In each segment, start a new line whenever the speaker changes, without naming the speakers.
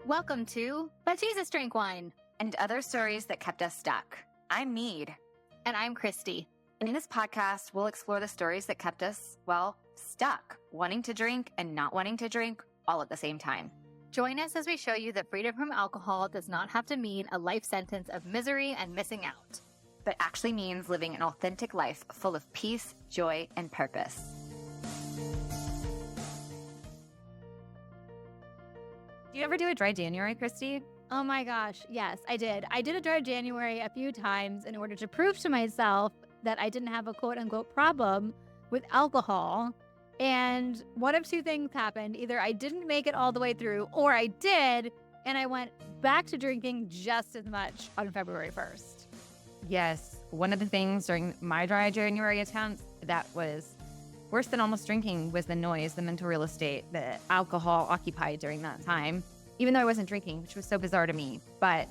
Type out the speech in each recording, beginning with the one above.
Welcome to But Jesus Drank Wine.
And other stories that kept us stuck. I'm Mead.
And I'm Christy.
And in this podcast, we'll explore the stories that kept us, well, stuck, wanting to drink and not wanting to drink all at the same time.
Join us as we show you that freedom from alcohol does not have to mean a life sentence of misery and missing out,
but actually means living an authentic life full of peace, joy, and purpose.
Do you ever do a dry January, Christy?
Oh my gosh, yes, I did. I did a dry January a few times in order to prove to myself that I didn't have a quote-unquote problem with alcohol. And one of two things happened. Either I didn't make it all the way through, or I did, and I went back to drinking just as much on February 1st.
Yes. One of the things during my dry January attempts that was worse than almost drinking was the noise, the mental real estate that alcohol occupied during that time, even though I wasn't drinking, which was so bizarre to me. But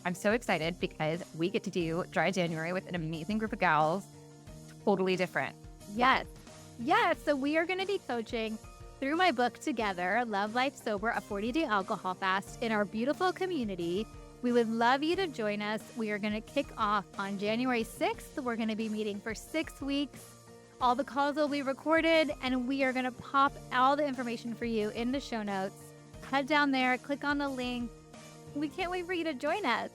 I'm so excited because we get to do dry January with an amazing group of gals, totally different.
Yes. Yes. So we are going to be coaching through my book together, Love Life Sober, a 40-day alcohol fast in our beautiful community. We would love you to join us. We are going to kick off on January 6th. We're going to be meeting for 6 weeks. All the calls will be recorded, and we are going to pop all the information for you in the show notes. Head down there, click on the link. We can't wait for you to join us.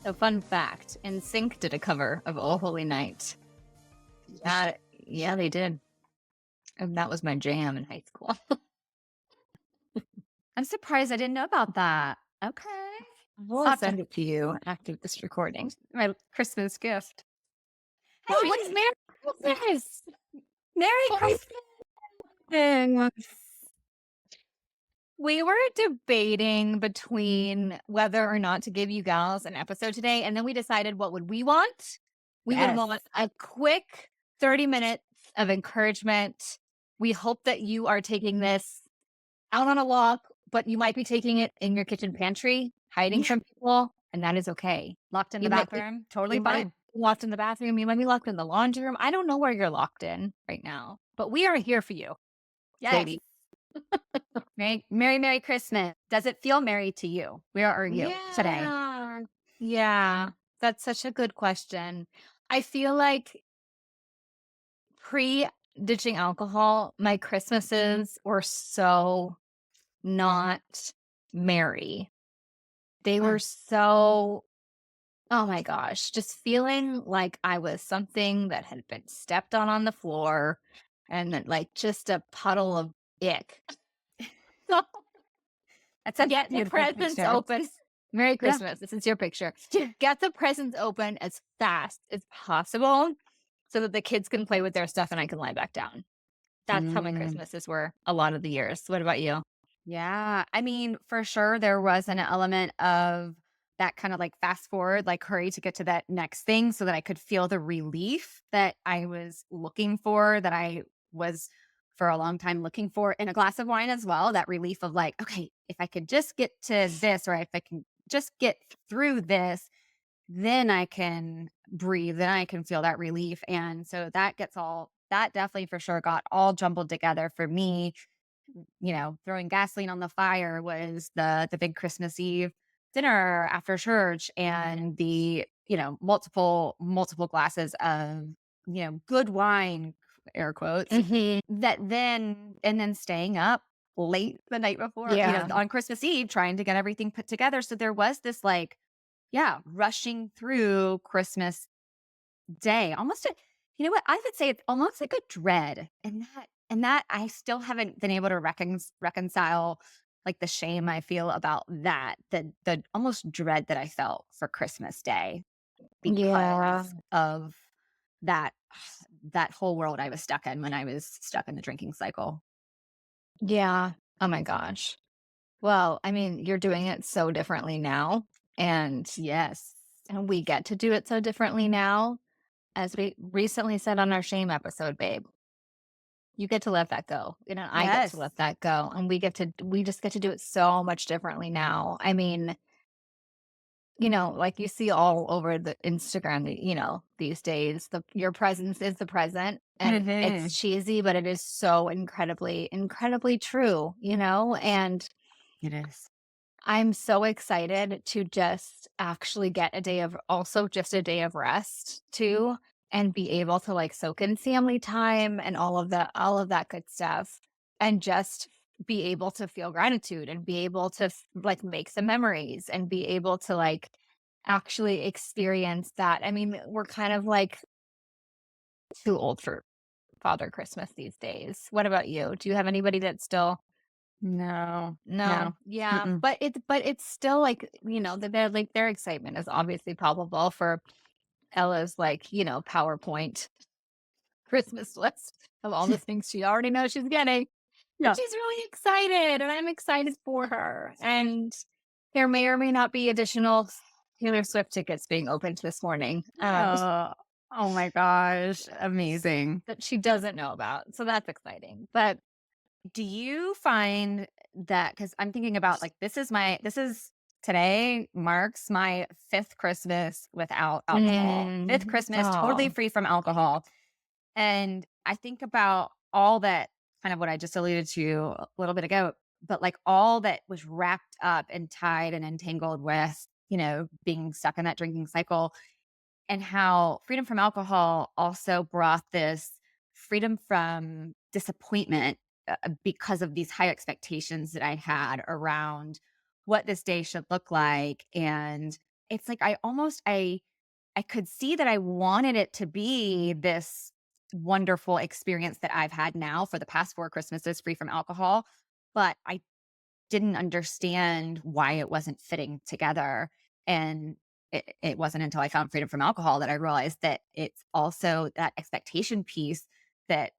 A fun fact, NSYNC did a cover of Oh Holy Night. Yeah, they did. And that was my jam in high school.
I'm surprised I didn't know about that. Okay.
I'll send it to you after this recording.
My Christmas gift.
Hey, what's Merry Christmas?
Merry Christmas. We were debating between whether or not to give you gals an episode today, and then we decided what would we want? We would want a quick 30 minutes of encouragement. We hope that you are taking this out on a walk, but you might be taking it in your kitchen pantry, hiding from people, and that is okay.
Locked in the bathroom?
Totally fine. Locked in the bathroom. You might be locked in the laundry room. I don't know where you're locked in right now, but we are here for you.
Yes.
Baby.
Merry Christmas. Does it feel merry to you? Where are you today?
Yeah, that's such a good question. I feel like pre-ditching alcohol, my Christmases were so not merry. They were so, oh my gosh, just feeling like I was something that had been stepped on the floor and then like just a puddle of ick. So
That's a
get the presents open. Merry Christmas. This is your picture. Get the presents open as fast as possible so that the kids can play with their stuff and I can lie back down. That's how my Christmases were a lot of the years. What about you?
Yeah. I mean, for sure, there was an element of that kind of like fast forward, like hurry to get to that next thing so that I could feel the relief that I was looking for, that I was for a long time looking for in a glass of wine as well. That relief of like, okay, if I could just get to this, or if I can just get through this, then I can breathe, then I can feel that relief. And so that definitely for sure got all jumbled together for me. You know, throwing gasoline on the fire was the big Christmas Eve dinner after church, and the, multiple glasses of, good wine, air quotes, that then staying up late the night before, on Christmas Eve, trying to get everything put together. So there was this like, rushing through Christmas Day, almost you know what, I would say it's almost like a dread, and that I still haven't been able to reconcile like the shame I feel about that, the almost dread that I felt for Christmas Day because of that whole world I was stuck in when I was stuck in the drinking cycle. Yeah. Oh my gosh. Well, I mean, you're doing it so differently now. And
Yes.
and we get to do it so differently now. As we recently said on our shame episode, babe, you get to let that go. I get to let that go. And we just get to do it so much differently now. I mean, like you see all over the Instagram, these days, your presence is the present. And it's cheesy, but it is so incredibly, incredibly true, and It is.
I'm so excited to just actually get just a day of rest too, and be able to like soak in family time and all of that good stuff, and just be able to feel gratitude and be able to like make some memories and be able to like actually experience that. I mean, we're kind of like too old for Father Christmas these days. What about you? Do you have anybody that's still
No,
no,
no.
yeah,
Mm-mm.
but it's still like, their excitement is obviously palpable for Ella's like, PowerPoint Christmas list of all the things she already knows she's getting. But
Yeah.
she's really excited, and I'm excited for her. And there may or may not be additional Taylor Swift tickets being opened this morning,
Oh, oh my gosh. Amazing.
that she doesn't know about. So that's exciting. But
Do you find that, because I'm thinking about like this is today marks my fifth Christmas without alcohol. Fifth Christmas totally
oh,
free from alcohol. And I think about all that, kind of what I just alluded to a little bit ago, but like all that was wrapped up and tied and entangled with, being stuck in that drinking cycle, and how freedom from alcohol also brought this freedom from disappointment, because of these high expectations that I had around what this day should look like. And it's like I could see that I wanted it to be this wonderful experience that I've had now for the past 4 Christmases free from alcohol, but I didn't understand why it wasn't fitting together. And it wasn't until I found freedom from alcohol that I realized that it's also that expectation piece that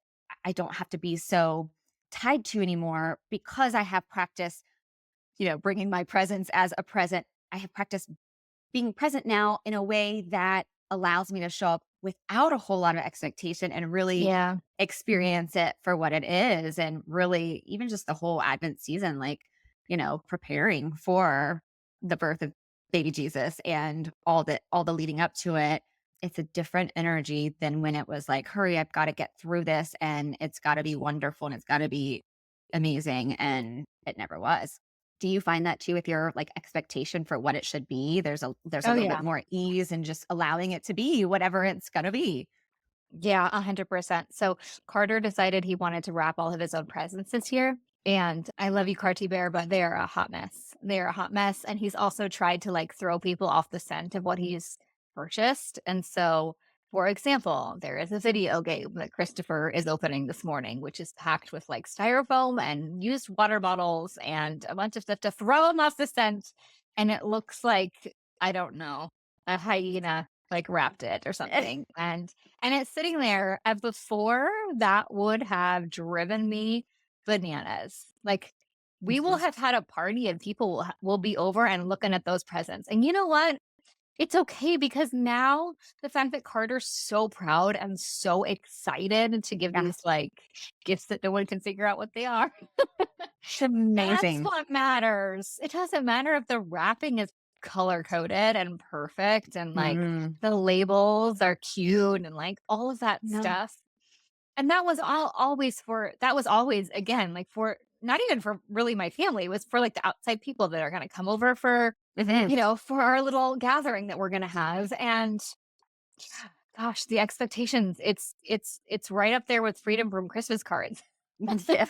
I don't have to be so tied to anymore, because I have practiced, bringing my presence as a present. I have practiced being present now in a way that allows me to show up without a whole lot of expectation and really
yeah.
experience it for what it is. And really, even just the whole Advent season, like, preparing for the birth of baby Jesus and all the leading up to it. It's a different energy than when it was like, hurry, I've got to get through this and it's got to be wonderful and it's got to be amazing. And it never was. Do you find that too with your like expectation for what it should be? There's a
Oh,
little bit
yeah.
more ease and just allowing it to be whatever it's gonna be.
Yeah, 100%. So Carter decided he wanted to wrap all of his own presents this year. And I love you, Carty Bear, but they are a hot mess. They are a hot mess. And he's also tried to like throw people off the scent of what he's purchased. And so, for example, there is a video game that Christopher is opening this morning, which is packed with like styrofoam and used water bottles and a bunch of stuff to throw him off the scent. And it looks like, I don't know, a hyena like wrapped it or something. And it's sitting there, and before that would have driven me bananas. Like, we will
Mhm.
have had a party and people will be over and looking at those presents. And you know what? It's okay, because now the fact that Carter's so proud and so excited to give
Yeah,
these like gifts that no one can figure out what they are.
it's
That's
amazing.
what matters. It doesn't matter if the wrapping is color coded and perfect and like
Mm,
the labels are cute and like all of that
no,
stuff. And that was always again like for not even for really my family, it was for like the outside people that are going to come over for,
it is.
for our little gathering that we're going to have. And gosh, the expectations, it's right up there with freedom from Christmas cards.
Yeah.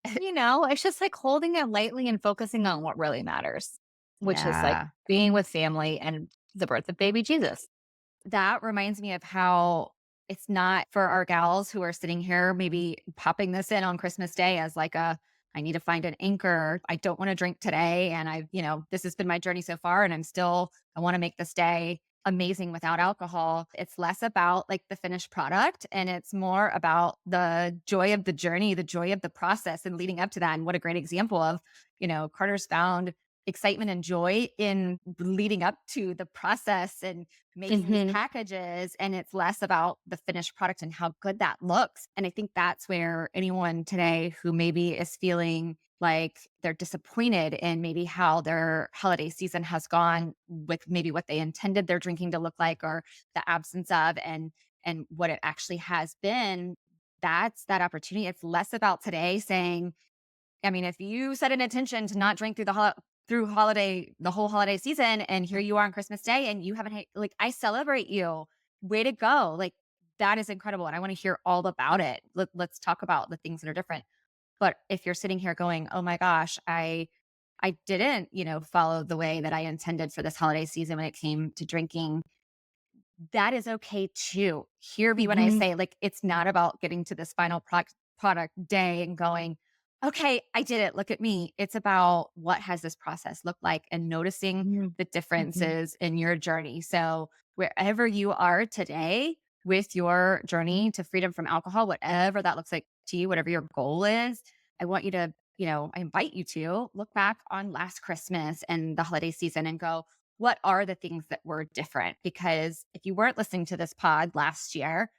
It's just like holding it lightly and focusing on what really matters, which is like
Yeah.
being with family and the birth of baby Jesus.
That reminds me of how it's not for our gals who are sitting here, maybe popping this in on Christmas Day as like I need to find an anchor. I don't want to drink today. And this has been my journey so far. And I want to make this day amazing without alcohol. It's less about like the finished product and it's more about the joy of the journey, the joy of the process and leading up to that. And what a great example of, Carter's found excitement and joy in leading up to the process and making these
Hmm.
packages, and it's less about the finished product and how good that looks. And I think that's where anyone today who maybe is feeling like they're disappointed in maybe how their holiday season has gone with maybe what they intended their drinking to look like or the absence of, and what it actually has been, that's that opportunity. It's less about today saying, I mean, if you set an intention to not drink through the whole holiday season, and here you are on Christmas Day and you haven't like, I celebrate you. Way to go. Like, that is incredible. And I want to hear all about it. Let's talk about the things that are different. But if you're sitting here going, oh my gosh, I didn't, follow the way that I intended for this holiday season when it came to drinking, that is okay too. Hear me when I
Mhm.
say, like, it's not about getting to this final product day and going, okay, I did it. Look at me. It's about, what has this process looked like, and noticing
Mhm.
the
Mhm.
differences in your journey. So wherever you are today with your journey to freedom from alcohol, whatever that looks like to you, whatever your goal is, I want you to, I invite you to look back on last Christmas and the holiday season and go, what are the things that were different? Because if you weren't listening to this pod last year,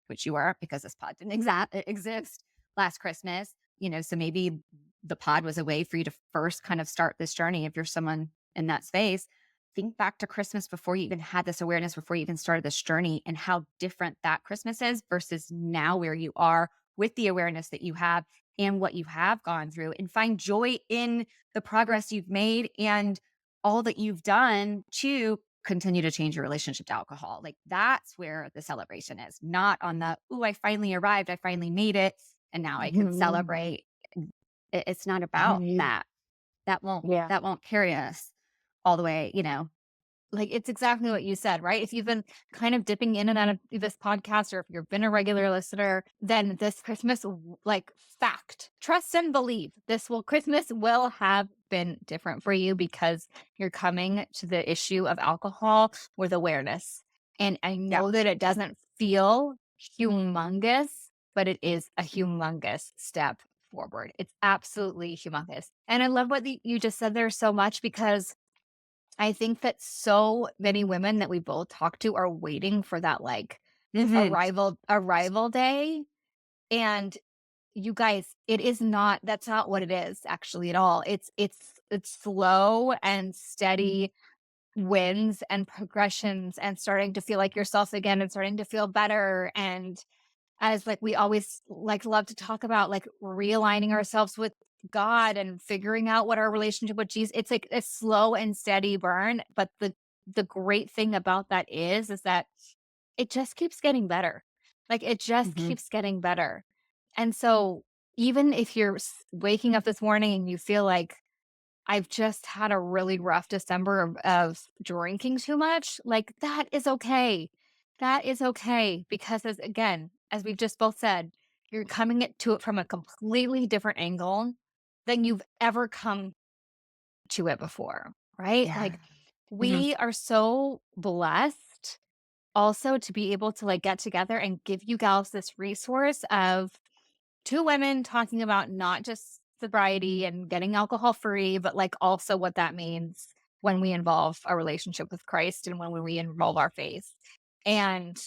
which you were, because this pod didn't exist last Christmas, so maybe the pod was a way for you to first kind of start this journey. If you're someone in that space, think back to Christmas before you even had this awareness, before you even started this journey, and how different that Christmas is versus now where you are with the awareness that you have and what you have gone through, and find joy in the progress you've made and all that you've done to continue to change your relationship to alcohol. Like, that's where the celebration is, not on the, ooh, I finally arrived, I finally made it, and now I can
Mhm.
celebrate. It's not about
Mhm.
that. That won't
Yeah.
that won't carry us all the way,
Like, it's exactly what you said, right? If you've been kind of dipping in and out of this podcast, or if you've been a regular listener, then this Christmas, like, fact, trust and believe, Christmas will have been different for you, because you're coming to the issue of alcohol with awareness. And I
Yeah.
know that it doesn't feel humongous, but it is a humongous step forward. It's absolutely humongous. And I love what you just said there so much, because I think that so many women that we both talk to are waiting for that, like,
Mhm.
arrival day. And you guys, that's not what it is actually at all. It's slow and steady wins and progressions, and starting to feel like yourself again, and starting to feel better. And as, like, we always, like, love to talk about, like, realigning ourselves with God and figuring out what our relationship with Jesus, it's like a slow and steady burn. But the great thing about that is that it just keeps getting better. Like, it just
Mhm.
keeps getting better. And so, even if you're waking up this morning and you feel like, I've just had a really rough December of drinking too much, like, that is okay. That is okay, because, as we've just both said, you're coming to it from a completely different angle than you've ever come to it before, right?
Yeah.
Like,
Mhm.
we are so blessed also to be able to, like, get together and give you gals this resource of two women talking about not just sobriety and getting alcohol free, but, like, also what that means when we involve a relationship with Christ and when we involve our faith. And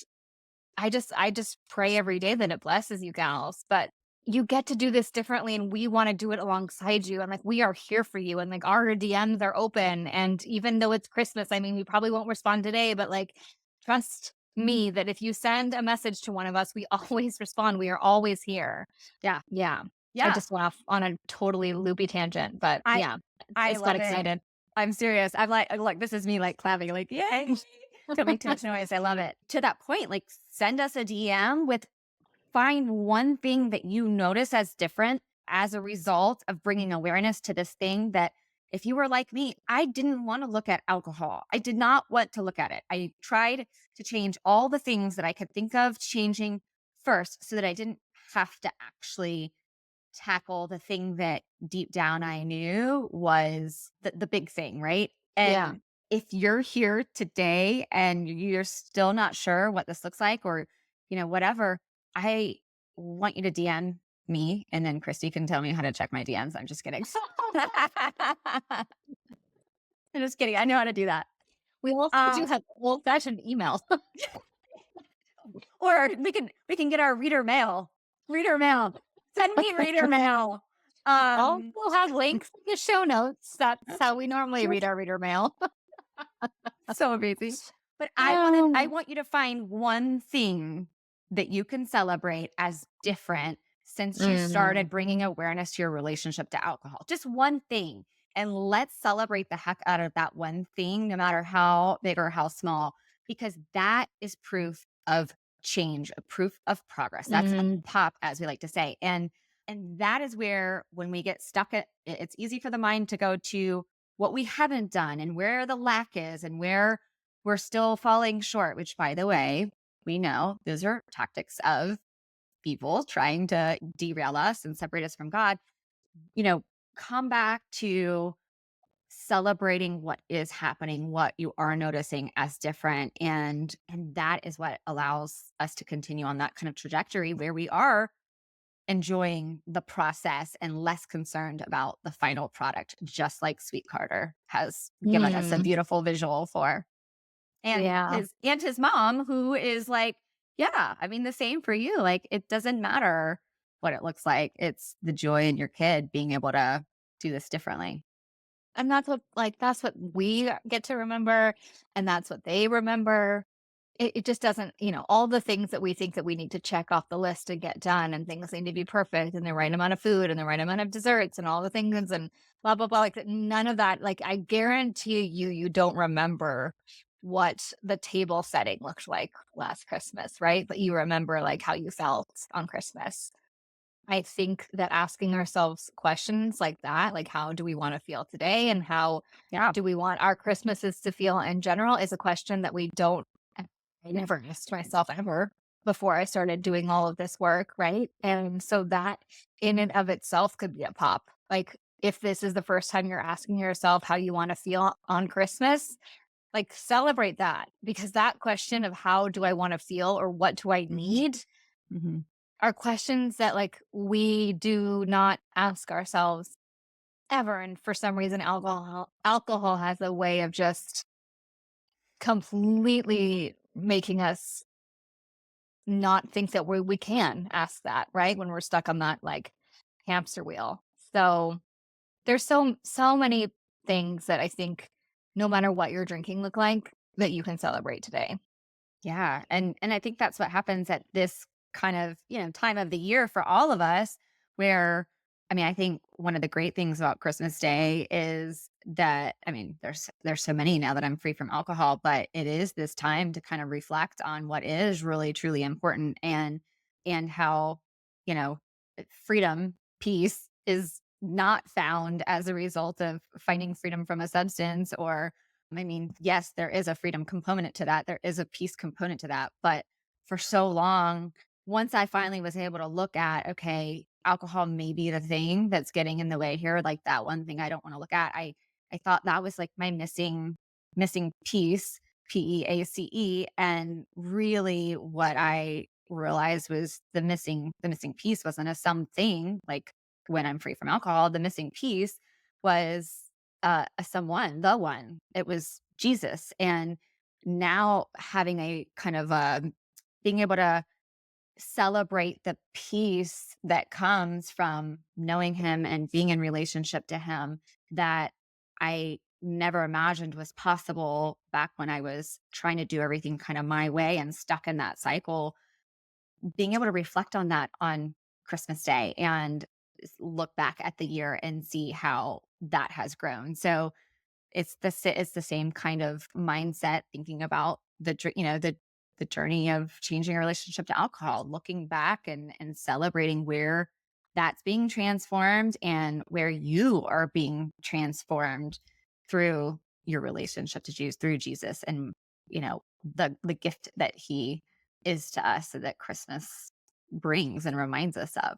I just pray every day that it blesses you gals. But you get to do this differently, and we want to do it alongside you. And, like, we are here for you, and, like, our DMs are open. And even though it's Christmas, I mean, we probably won't respond today, but, like, trust me that if you send a message to one of us, we always respond. We are always here.
Yeah.
Yeah. I
Yeah.
just went off on a totally loopy tangent, but
I
yeah, I
I
just got
love it.
excited.
I'm serious. I'm like, look, this is me, like, clapping, like, yay. Don't make too much noise. I love it. To that point, like, send us a DM with, find one thing that you notice as different as a result of bringing awareness to this thing that, if you were like me, I didn't want to look at alcohol. I did not want to look at it. I tried to change all the things that I could think of changing first, so that I didn't have to actually tackle the thing that deep down I knew was the big thing, right?
Yeah.
And if you're here today and you're still not sure what this looks like, or, whatever, I want you to DM me, and then Christy can tell me how to check my DMs. I'm just kidding. I'm just kidding. I know how to do that.
We also do
Uh,
have old fashioned emails.
or we can get our reader mail. Reader mail. Send me reader mail.
Also
Um
have links in the show notes. That's how we normally read our reader mail.
So amazing. But I
Um,
want you to find one thing that you can celebrate as different, since you
Mm.
started bringing awareness to your relationship to alcohol. Just one thing. And let's celebrate the heck out of that one thing, no matter how big or how small, because that is proof of change, a proof of progress. That's a
Mm.
pop, as we like to say. And that is where, when we get stuck at it's easy for the mind to go to what we haven't done and where the lack is and where we're still falling short, which, by the way, we know those are tactics of people trying to derail us and separate us from God. You know, come back to celebrating what is happening, what you are noticing as different. And that is what allows us to continue on that kind of trajectory where we are enjoying the process and less concerned about the final product, just like Sweet Carter has given us a
Mm.
beautiful visual for. And
Yeah.
his mom, who is like, yeah, I mean, the same for you. Like, it doesn't matter what it looks like. It's the joy in your kid being able to do this differently.
And that's what we get to remember, and that's what they remember. It just doesn't, all the things that we think that we need to check off the list and get done, and things need to be perfect, and the right amount of food, and the right amount of desserts, and all the things, and blah, blah, blah. Like, none of that. Like, I guarantee you don't remember what the table setting looked like last Christmas, right? But you remember, like, how you felt on Christmas. I think that asking ourselves questions like that, like, how do we want to feel today, and how
Yeah.
do we want our Christmases to feel in general, is a question that we don't, I never asked myself ever before I started doing all of this work. Right. And so that in and of itself could be a pop. Like, if this is the first time you're asking yourself how you want to feel on Christmas, like, celebrate that, because that question of how do I want to feel or what do I
Mhm.
need
Mhm.
are questions that, like, we do not ask ourselves ever. And for some reason, alcohol has a way of just completely making us not think that we can ask that, right? When we're stuck on that, like, hamster wheel. So there's so many things that I think, no matter what your drinking look like, that you can celebrate today.
Yeah, and I think that's what happens at this kind of, time of the year for all of us, where I mean, I think one of the great things about Christmas Day is that, I mean, there's so many now that I'm free from alcohol, but it is this time to kind of reflect on what is really truly important, and how, you know, freedom, peace is not found as a result of finding freedom from a substance. Or I mean, yes, there is a freedom component to that. There is a peace component to that. But for so long, once I finally was able to look at, okay, alcohol may be the thing that's getting in the way here, like that one thing I don't want to look at. I thought that was like my missing piece, PEACE. And really what I realized was the missing piece wasn't a something like when I'm free from alcohol. The missing piece was a someone, the one. It was Jesus. And now having a kind of being able to celebrate the peace that comes from knowing him and being in relationship to him, that I never imagined was possible back when I was trying to do everything kind of my way and stuck in that cycle. Being able to reflect on that on Christmas Day and look back at the year and see how that has grown. So it's the same kind of mindset, thinking about the journey of changing a relationship to alcohol, looking back and celebrating where that's being transformed and where you are being transformed through your relationship to Jesus, through Jesus, and the gift that he is to us, so that Christmas brings and reminds us of.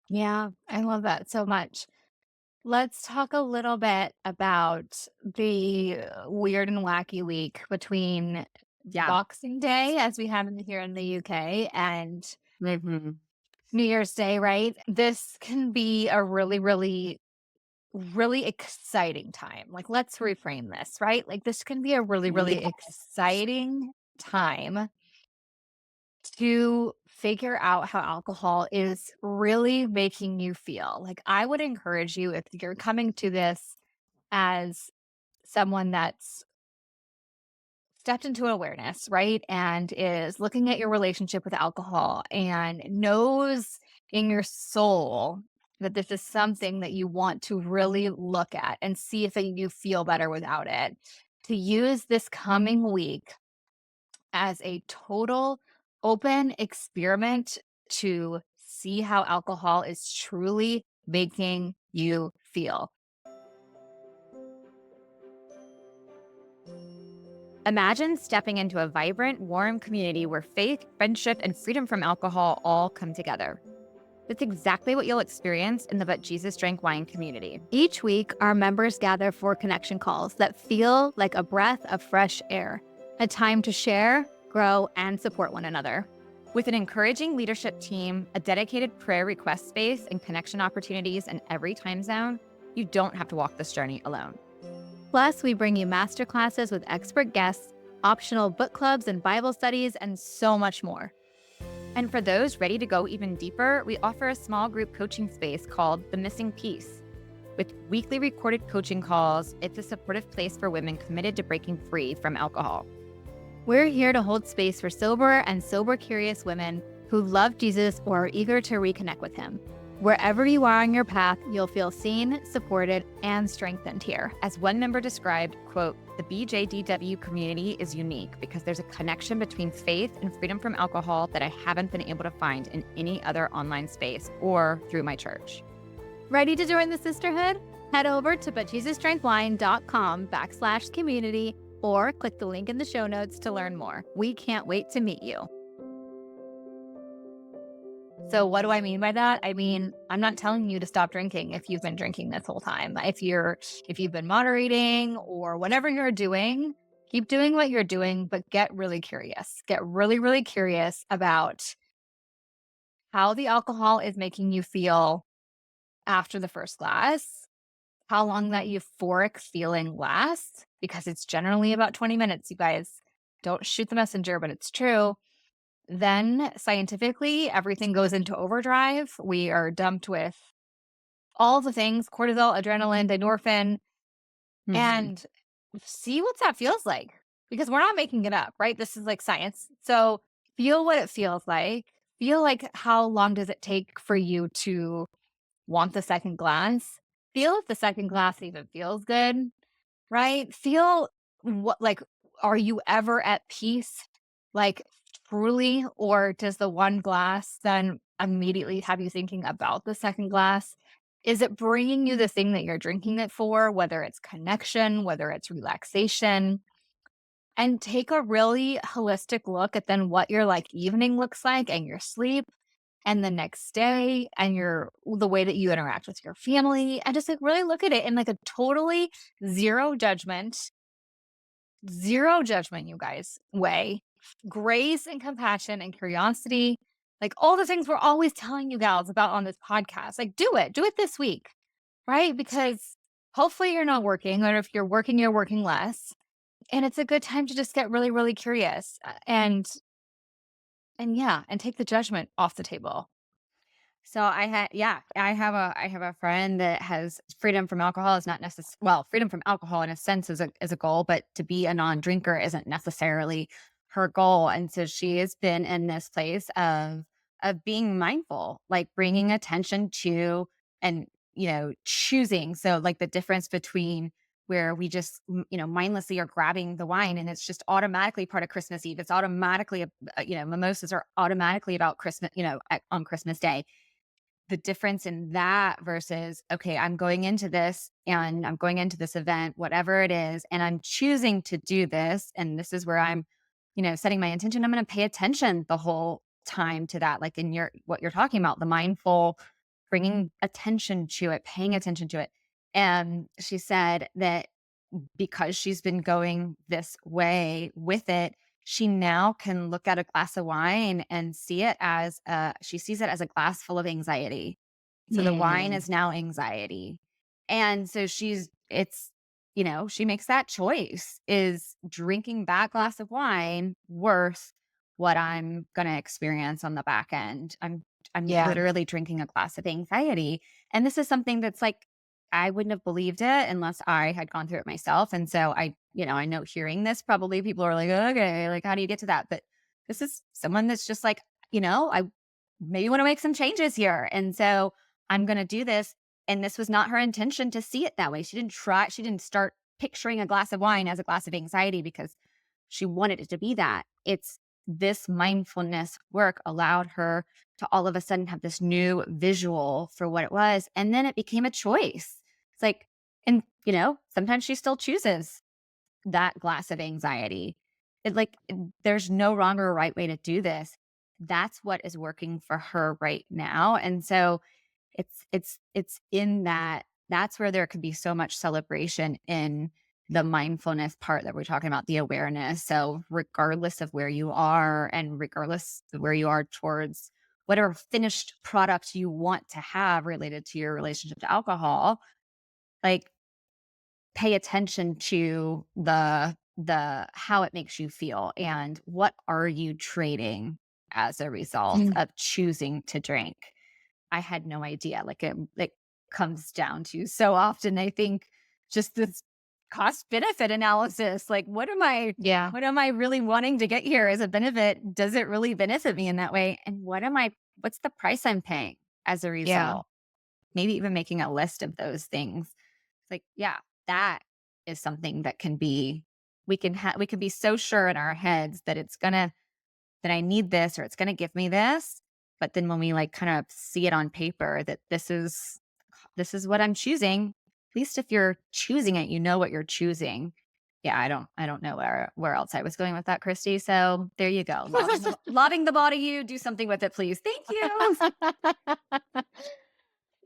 Yeah, I love that so much. Let's talk a little bit about the weird and wacky week between
Yeah.
Boxing Day, as we have here in the UK, and
Mhm.
New Year's Day, right? This can be a really, really, really exciting time. Like, let's reframe this, right? Like, this can be a really, really exciting time to figure out how alcohol is really making you feel. Like, I would encourage you, if you're coming to this as someone that's stepped into awareness, right? And is looking at your relationship with alcohol and knows in your soul that this is something that you want to really look at and see if you feel better without it, to use this coming week as a total open experiment to see how alcohol is truly making you feel.
Imagine stepping into a vibrant, warm community where faith, friendship, and freedom from alcohol all come together. That's exactly what you'll experience in the But Jesus Drank Wine community.
Each week, our members gather for connection calls that feel like a breath of fresh air, a time to share, grow, and support one another.
With an encouraging leadership team, a dedicated prayer request space, and connection opportunities in every time zone, you don't have to walk this journey alone.
Plus, we bring you masterclasses with expert guests, optional book clubs and Bible studies, and so much more.
And for those ready to go even deeper, we offer a small group coaching space called The Missing Piece. With weekly recorded coaching calls, it's a supportive place for women committed to breaking free from alcohol.
We're here to hold space for sober and sober-curious women who love Jesus or are eager to reconnect with him. Wherever you are on your path, you'll feel seen, supported, and strengthened here.
As one member described, quote, "The BJDW community is unique because there's a connection between faith and freedom from alcohol that I haven't been able to find in any other online space or through my church."
Ready to join the sisterhood? Head over to butjesusdrankwine.com/community or click the link in the show notes to learn more. We can't wait to meet you.
So what do I mean by that? I mean, I'm not telling you to stop drinking if you've been drinking this whole time. If you've been moderating or whatever you're doing, keep doing what you're doing, but get really curious. Get really, really curious about how the alcohol is making you feel after the first glass, how long that euphoric feeling lasts, because it's generally about 20 minutes, you guys. Don't shoot the messenger, but it's true. Then scientifically, everything goes into overdrive. We are dumped with all the things, cortisol, adrenaline, endorphin, and see what that feels like, because we're not making it up, right? This is like science. So feel what it feels like. Feel like how long does it take for you to want the second glass? Feel if the second glass even feels good, right? Feel what, like, are you ever at peace? Like, truly, or does the one glass then immediately have you thinking about the second glass? Is it bringing you the thing that you're drinking it for, whether it's connection, whether it's relaxation? And take a really holistic look at then what your like evening looks like and your sleep and the next day and the way that you interact with your family, and just like really look at it in like a totally zero judgment, you guys, way. Grace and compassion and curiosity, like all the things we're always telling you gals about on this podcast. Like, do it this week, right? Because hopefully you're not working, or if you're working less. And it's a good time to just get really, really curious and yeah, and take the judgment off the table.
So I have a friend that has freedom from alcohol is not necessarily, well, freedom from alcohol in a sense is a goal, but to be a non-drinker isn't necessarily her goal. And so she has been in this place of being mindful, like bringing attention to and choosing. So like the difference between where we just mindlessly are grabbing the wine and it's just automatically part of Christmas Eve. It's automatically mimosas are automatically about Christmas, on Christmas Day. The difference in that versus, okay, I'm going into this and I'm going into this event, whatever it is, and I'm choosing to do this. And this is where I'm, setting my intention. I'm going to pay attention the whole time to that. Like in what you're talking about, the mindful, bringing attention to it, paying attention to it. And she said that because she's been going this way with it, she now can look at a glass of wine and she sees it as a glass full of anxiety. So the wine is now anxiety. And so she makes that choice. Is drinking that glass of wine worth what I'm going to experience on the back end? I'm literally drinking a glass of anxiety. And this is something that's like, I wouldn't have believed it unless I had gone through it myself. And so I know hearing this, probably people are like, okay, like, how do you get to that? But this is someone that's just like, I maybe want to make some changes here. And so I'm going to do this. And this was not her intention to see it that way. She didn't start picturing a glass of wine as a glass of anxiety because she wanted it to be that. It's this mindfulness work allowed her to all of a sudden have this new visual for what it was. And then it became a choice. It's like, and sometimes she still chooses that glass of anxiety. There's no wrong or right way to do this. That's what is working for her right now. And so it's in that's where there could be so much celebration in the mindfulness part that we're talking about, the awareness. So regardless of where you are and regardless of where you are towards whatever finished product you want to have related to your relationship to alcohol, like pay attention to the how it makes you feel and what are you trading as a result
Mm.
of choosing to drink. I had no idea. It comes down to so often, I think, just this cost benefit analysis. Like,
Yeah.
what am I really wanting to get here as a benefit? Does it really benefit me in that way? And what's the price I'm paying as a
Yeah.
result? Maybe even making a list of those things. It's like, yeah, that is something that can be, we can be so sure in our heads that that I need this or it's going to give me this. But then when we like kind of see it on paper that this is what I'm choosing, at least if you're choosing it, you know what you're choosing. Yeah, I don't know where else I was going with that, Christy. So there you go. Loving the body you, do something with it, please. Thank you.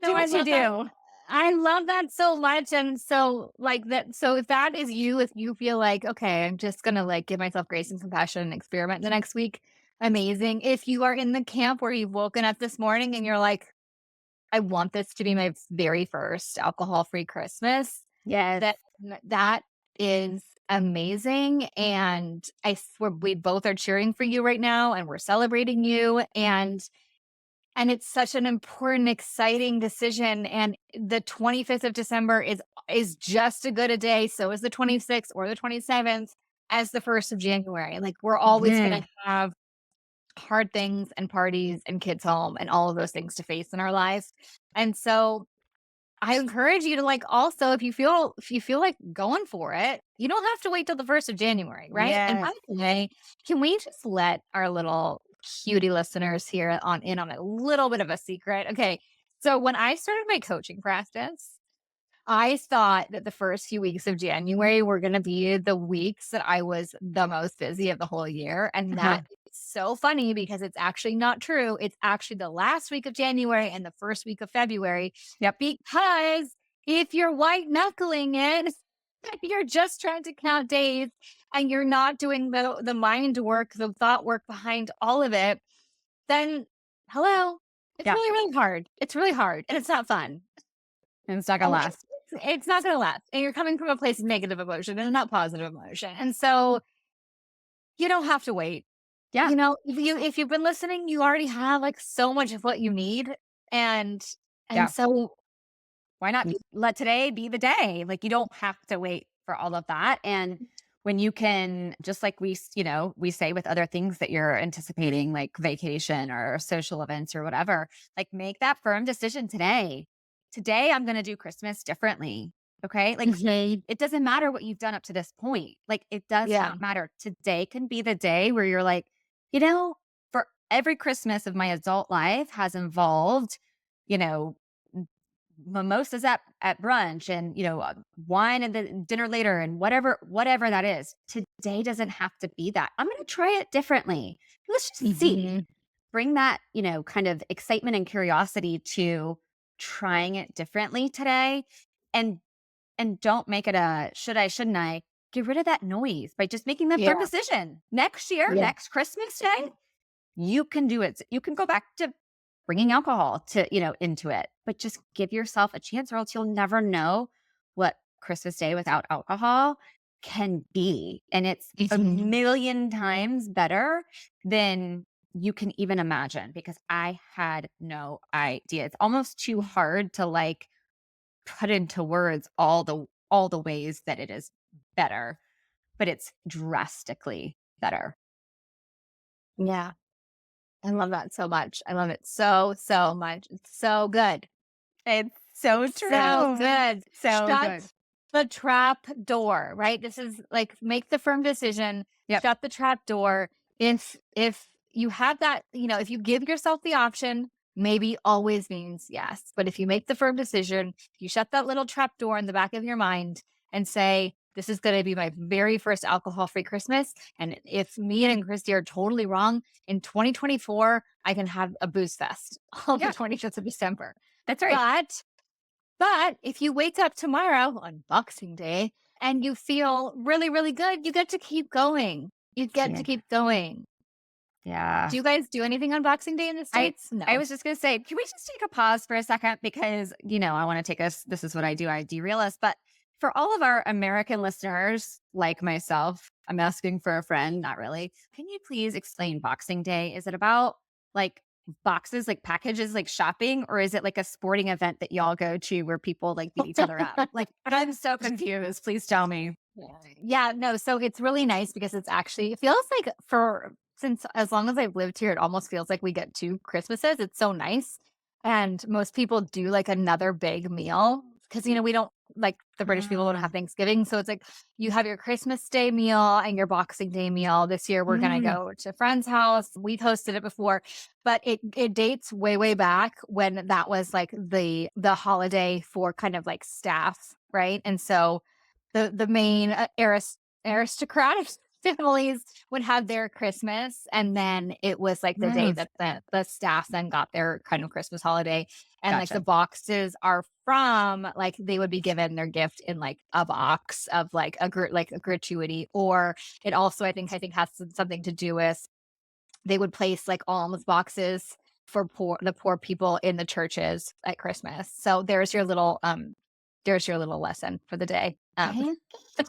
No,
Do
I
what you
love that.
do.
I love that so much. And so like that, so if that is you, if you feel like, okay, I'm just gonna like give myself grace and compassion and experiment the next week, amazing. If you are in the camp where you've woken up this morning and you're like, I want this to be my very first alcohol-free Christmas,
Yes.
that is amazing. And I swear we both are cheering for you right now and we're celebrating you. And it's such an important, exciting decision. And the 25th of December is just as good a day. So is the 26th or the 27th as the 1st of January. Like we're always going
Mhm.
to have hard things and parties and kids home and all of those things to face in our lives. And so I encourage you to like also if you feel like going for it, you don't have to wait till the 1st of January, right? And by
Yes.
the way, can we just let our little cutie listeners here on a little bit of a secret? Okay. So when I started my coaching practice, I thought that the first few weeks of January were going to be the weeks that I was the most busy of the whole year. And
Uh-huh.
that is so funny because it's actually not true. It's actually the last week of January and the first week of February.
Yep.
Because if you're white knuckling it, you're just trying to count days and you're not doing the mind work, the thought work behind all of it, then hello, it's
Yeah.
really, really hard. It's really hard and it's not fun.
And it's not gonna
And
last.
it's not gonna last, and you're coming from a place of negative emotion and not positive emotion, and so you don't have to wait.
Yeah.
You know, if you've been listening, you already have, like, so much of what you need, and
Yeah.
so
Why not
y
let today be the day? Like you don't have to wait for all of that. And when you can, just like we say with other things that you're anticipating, like vacation or social events or whatever, like make that firm decision today. Today, I'm going to do Christmas differently. Okay. Like
Mhm.
it doesn't matter what you've done up to this point. Like it does
Yeah.
not matter. Today can be the day where you're like, you know, for every Christmas of my adult life has involved, you know, mimosas at brunch and wine and the dinner later and whatever that is. Today doesn't have to be that. I'm going to try it differently. Let's just see.
Mhm.
Bring that kind of excitement and curiosity to trying it differently today, and don't make it a should I shouldn't I. Get rid of that noise by just making that
Yeah.
firm decision. Next year,
Yeah.
next Christmas day, you can do it. You can go back to bringing alcohol to, into it, but just give yourself a chance or else you'll never know what Christmas Day without alcohol can be. And it's a
Mhm.
million times better than you can even imagine because I had no idea. It's almost too hard to like put into words all the ways that it is better, but it's drastically better.
Yeah. I love that so much. I love it so, so much. It's so good.
It's so
So
true.
good.
So
Shut
good.
the trap door, right? This is like make the firm decision,
Yep.
shut the trap door. If you have that, if you give yourself the option, maybe always means yes. But if you make the firm decision, you shut that little trap door in the back of your mind and say, this is going to be my very first alcohol-free Christmas. And if me and Christy are totally wrong, in 2024, I can have a booze fest on the
Yeah,
25th of December.
that's right.
But if you wake up tomorrow on Boxing Day and you feel really, really good, you get to keep going. You get
Yeah.
to keep going.
Yeah.
Do you guys do anything on Boxing Day in the
I
States? No.
I was just gonna say, can we just take a pause for a second? Because, I want to take us, this is what I do, I derail us. But for all of our American listeners, like myself, I'm asking for a friend, not really. Can you please explain Boxing Day? Is it about like boxes, like packages, like shopping, or is it like a sporting event that y'all go to where people like beat each other up? Like, I'm so confused. Please tell me.
Yeah, no. So it's really nice because it feels like since as long as I've lived here, it almost feels like we get two Christmases. It's so nice. And most people do like another big meal because, we don't like the British people don't have Thanksgiving. So it's like you have your Christmas Day meal and your Boxing Day meal. This year we're going to
Mm.
go to a friend's house. We've hosted it before, but it dates way, way back when that was like the holiday for kind of like staff. Right. And so the main aristocratic families would have their Christmas, and then it was like the day
Mm.
that the staff then got their kind of Christmas holiday, and like the
Gotcha.
boxes are from like they would be given their gift in like a box of like like a gratuity, or it also I think has something to do with they would place like alms boxes for the poor people in the churches at Christmas. So there's your little lesson for the day.
Thank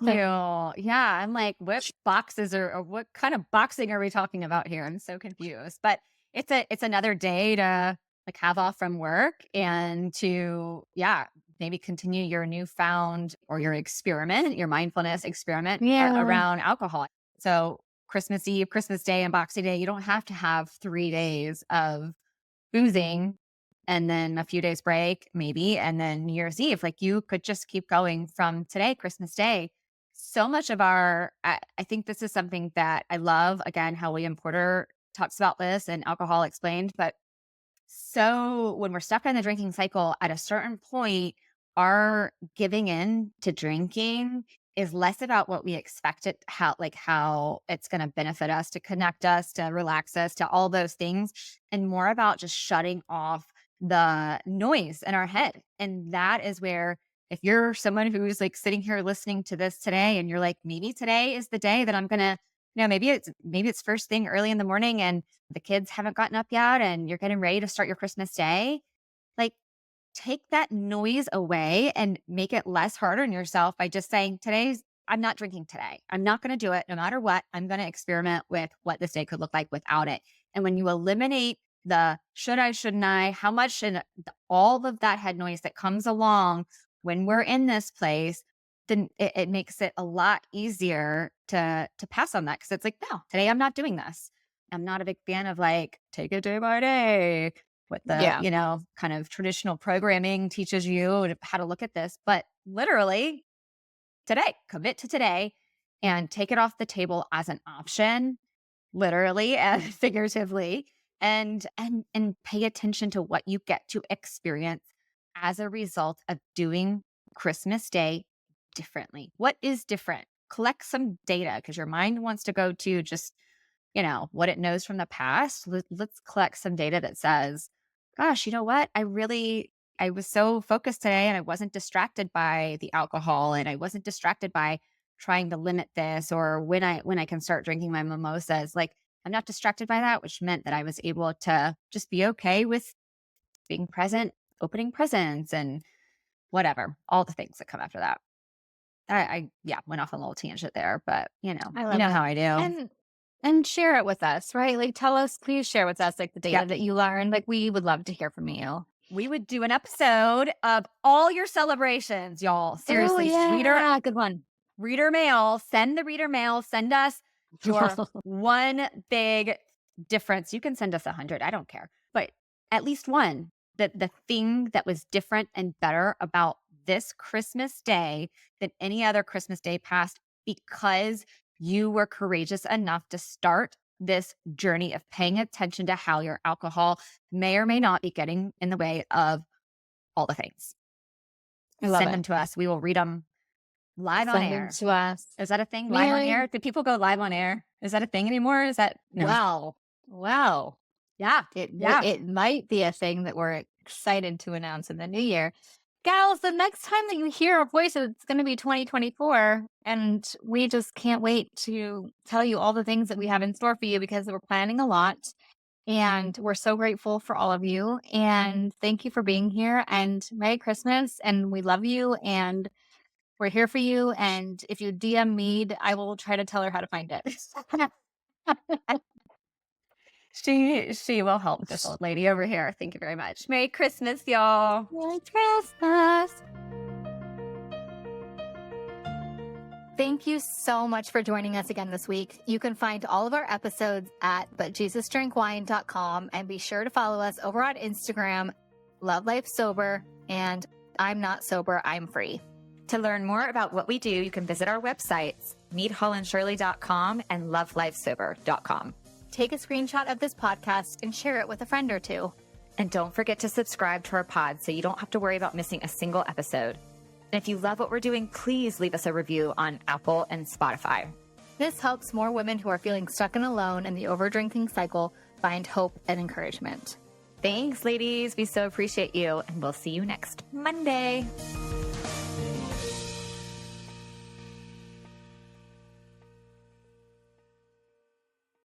you. Yeah, I'm like, what boxes or what kind of boxing are we talking about here? I'm so confused. But it's another day to like have off from work and to maybe continue your newfound or your experiment, your mindfulness experiment
Yeah.
around alcohol. So Christmas Eve, Christmas Day, and Boxing Day, you don't have to have 3 days of boozing and then a few days break, maybe, and then New Year's Eve. Like you could just keep going from today, Christmas Day. So much of I think this is something that I love. Again, how William Porter talks about this and Alcohol Explained. But so when we're stuck in the drinking cycle, at a certain point, our giving in to drinking is less about what we expect it, how it's going to benefit us, to connect us, to relax us, to all those things, and more about just shutting off the noise in our head. And that is where, if you're someone who's like sitting here listening to this today and you're like, maybe today is the day that I'm going to, maybe it's first thing early in the morning and the kids haven't gotten up yet and you're getting ready to start your Christmas day, like take that noise away and make it less hard on yourself by just saying, I'm not drinking today. I'm not going to do it no matter what. I'm going to experiment with what this day could look like without it. And when you eliminate the should I, shouldn't I, how much, and all of that head noise that comes along when we're in this place, then it makes it a lot easier to pass on that. Cause it's like, no, today I'm not doing this. I'm not a big fan of like, take it day by day, what the,
Yeah.
kind of traditional programming teaches you how to look at this. But literally today, commit to today and take it off the table as an option, literally and figuratively, and pay attention to what you get to experience as a result of doing Christmas Day differently. What is different? Collect some data because your mind wants to go to just what it knows from the past. Let's collect some data that says, gosh, you know what? I was so focused today and I wasn't distracted by the alcohol and I wasn't distracted by trying to limit this or when I can start drinking my mimosas. Like I'm not distracted by that, which meant that I was able to just be okay with being present, opening presents and whatever, all the things that come after that. I went off on a little tangent there, but
I
you
love
know
it.
how I do.
And share it with us, right? Like please share with us like the data
Yep.
that you learned. Like we would love to hear from you.
We would do an episode of all your celebrations, y'all.
Oh
Seriously,
yeah, good one.
reader mail, send the reader mail, send us your one big difference. You can send us 100. I don't care. But at least one, the thing that was different and better about this Christmas day than any other Christmas day past, because you were courageous enough to start this journey of paying attention to how your alcohol may or may not be getting in the way of all the things. Send them to us. We will read them live on air.
Send them to us.
Is that a thing? Live on air? Did people go live on air? Is that a thing anymore? Is that no?
Wow.
Yeah.
It might be a thing that we're excited to announce in the new year. Gals, the next time that you hear our voices, it's going to be 2024. And we just can't wait to tell you all the things that we have in store for you, because we're planning a lot. And we're so grateful for all of you. And thank you for being here. And Merry Christmas. And we love you. And we're here for you. And if you DM me, I will try to tell her how to find it.
She will help this old lady over here. Thank you very much. Merry Christmas, y'all.
Merry Christmas.
Thank you so much for joining us again this week. You can find all of our episodes at butjesusdrinkwine.com, and be sure to follow us over on Instagram, Love Life Sober, and I'm Not Sober, I'm Free.
To learn more about what we do, you can visit our websites, meethollandshirley.com and lovelifesober.com.
Take a screenshot of this podcast and share it with a friend or two.
And don't forget to subscribe to our pod so you don't have to worry about missing a single episode. And if you love what we're doing, please leave us a review on Apple and Spotify.
This helps more women who are feeling stuck and alone in the overdrinking cycle find hope and encouragement.
Thanks, ladies. We so appreciate you, and we'll see you next Monday.